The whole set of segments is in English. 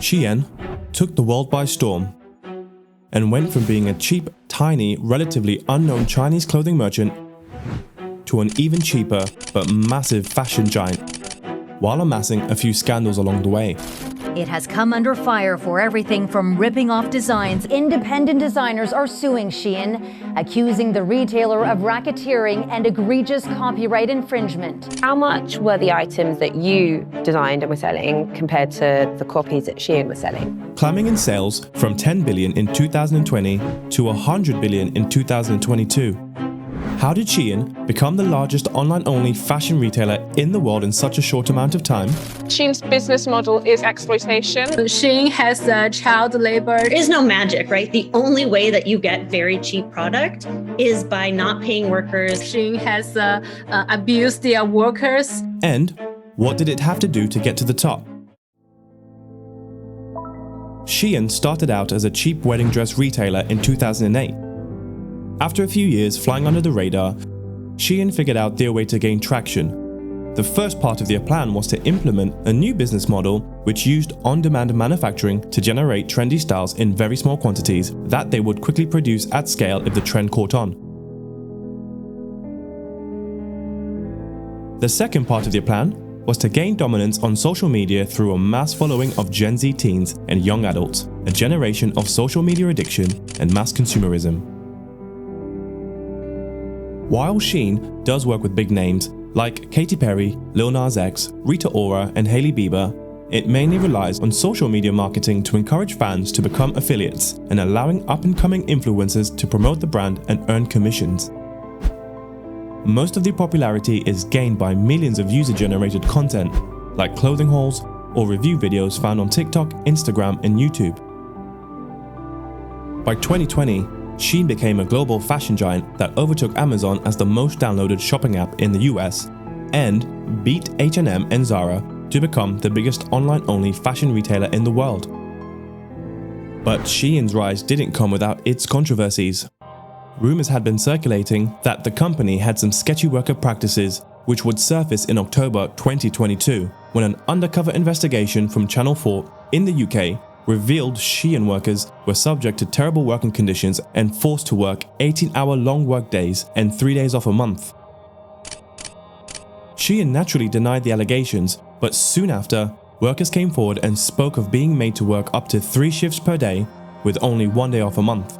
Shein took the world by storm and went from being a cheap, tiny, relatively unknown Chinese clothing merchant to an even cheaper but massive fashion giant, while amassing a few scandals along the way. It has come under fire for everything from ripping off designs. Independent designers are suing Shein, accusing the retailer of racketeering and egregious copyright infringement. How much were the items that you designed and were selling compared to the copies that Shein was selling? Climbing in sales from 10 billion in 2020 to 100 billion in 2022. How did Shein become the largest online-only fashion retailer in the world in such a short amount of time? Shein's business model is exploitation. Shein has child labor. There is no magic, right? The only way that you get very cheap product is by not paying workers. Shein has abused their workers. And what did it have to do to get to the top? Shein started out as a cheap wedding dress retailer in 2008. After a few years flying under the radar, Shein figured out their way to gain traction. The first part of their plan was to implement a new business model which used on-demand manufacturing to generate trendy styles in very small quantities that they would quickly produce at scale if the trend caught on. The second part of their plan was to gain dominance on social media through a mass following of Gen Z teens and young adults, a generation of social media addiction and mass consumerism. While Shein does work with big names like Katy Perry, Lil Nas X, Rita Ora and Hailey Bieber, it mainly relies on social media marketing to encourage fans to become affiliates and allowing up-and-coming influencers to promote the brand and earn commissions. Most of the popularity is gained by millions of user-generated content like clothing hauls or review videos found on TikTok, Instagram and YouTube. By 2020, Shein became a global fashion giant that overtook Amazon as the most downloaded shopping app in the US and beat H&M and Zara to become the biggest online-only fashion retailer in the world. But Shein's rise didn't come without its controversies. Rumors had been circulating that the company had some sketchy worker practices which would surface in October 2022 when an undercover investigation from Channel 4 in the UK revealed Shein workers were subject to terrible working conditions and forced to work 18-hour long work days and 3 days off a month. Shein naturally denied the allegations, but soon after, workers came forward and spoke of being made to work up to 3 shifts per day with only 1 day off a month.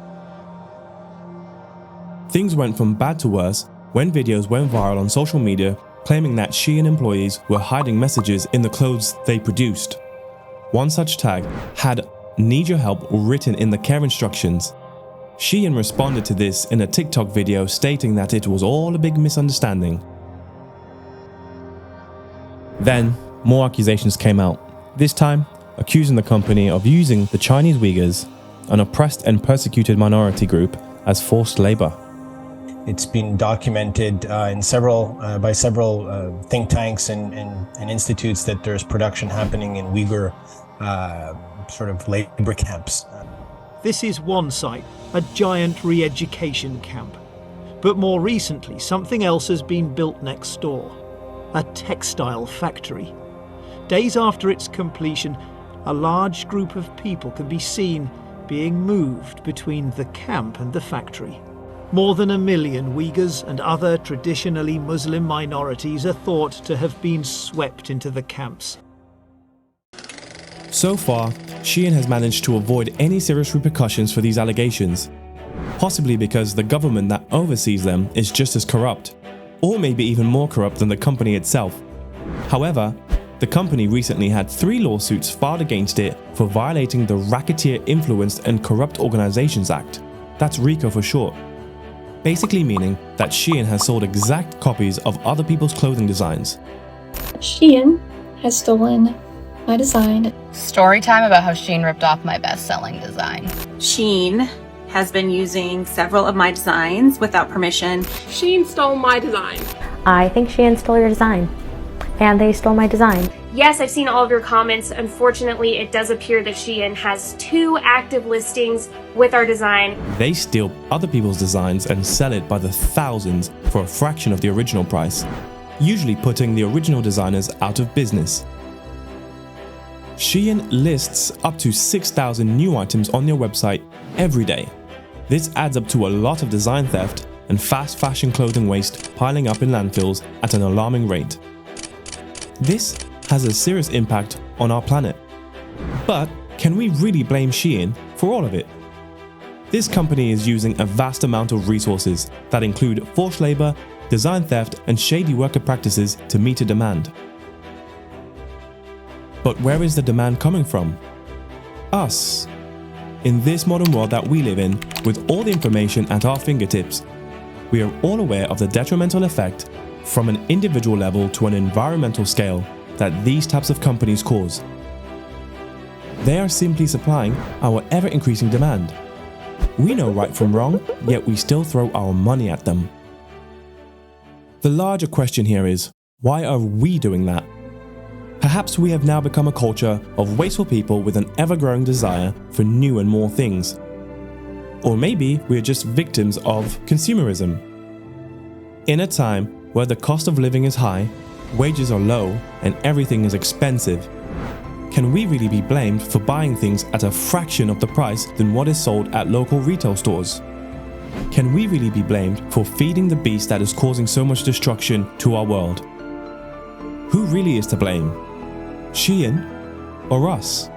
Things went from bad to worse when videos went viral on social media claiming that Shein employees were hiding messages in the clothes they produced. One such tag had "Need your help" written in the care instructions. Shein responded to this in a TikTok video stating that it was all a big misunderstanding. Then, more accusations came out, this time accusing the company of using the Chinese Uyghurs, an oppressed and persecuted minority group, as forced labor. It's been documented by several think tanks and institutes that there's production happening in Uyghur sort of labor camps. This is one site, a giant re-education camp. But more recently, something else has been built next door, a textile factory. Days after its completion, a large group of people can be seen being moved between the camp and the factory. More than 1 million Uyghurs and other traditionally Muslim minorities are thought to have been swept into the camps. So far, Shein has managed to avoid any serious repercussions for these allegations, possibly because the government that oversees them is just as corrupt, or maybe even more corrupt than the company itself. However, the company recently had 3 lawsuits filed against it for violating the Racketeer Influenced and Corrupt Organizations Act. That's RICO for short. Basically meaning that Shein has sold exact copies of other people's clothing designs. Shein has stolen my design. Story time about how Shein ripped off my best-selling design. Shein has been using several of my designs without permission. Shein stole my design. I think Shein stole your design. And they stole my design. Yes, I've seen all of your comments. Unfortunately, it does appear that Shein has 2 active listings with our design. They steal other people's designs and sell it by the thousands for a fraction of the original price, usually putting the original designers out of business. Shein lists up to 6,000 new items on their website every day. This adds up to a lot of design theft and fast fashion clothing waste piling up in landfills at an alarming rate. This has a serious impact on our planet. But can we really blame Shein for all of it? This company is using a vast amount of resources that include forced labor, design theft, and shady worker practices to meet a demand. But where is the demand coming from? Us. In this modern world that we live in, with all the information at our fingertips, we are all aware of the detrimental effect from an individual level to an environmental scale that these types of companies cause. They are simply supplying our ever-increasing demand. We know right from wrong, yet we still throw our money at them. The larger question here is, why are we doing that? Perhaps we have now become a culture of wasteful people with an ever-growing desire for new and more things. Or maybe we are just victims of consumerism. In a time where the cost of living is high, wages are low, and everything is expensive, can we really be blamed for buying things at a fraction of the price than what is sold at local retail stores? Can we really be blamed for feeding the beast that is causing so much destruction to our world? Who really is to blame? Shein or us?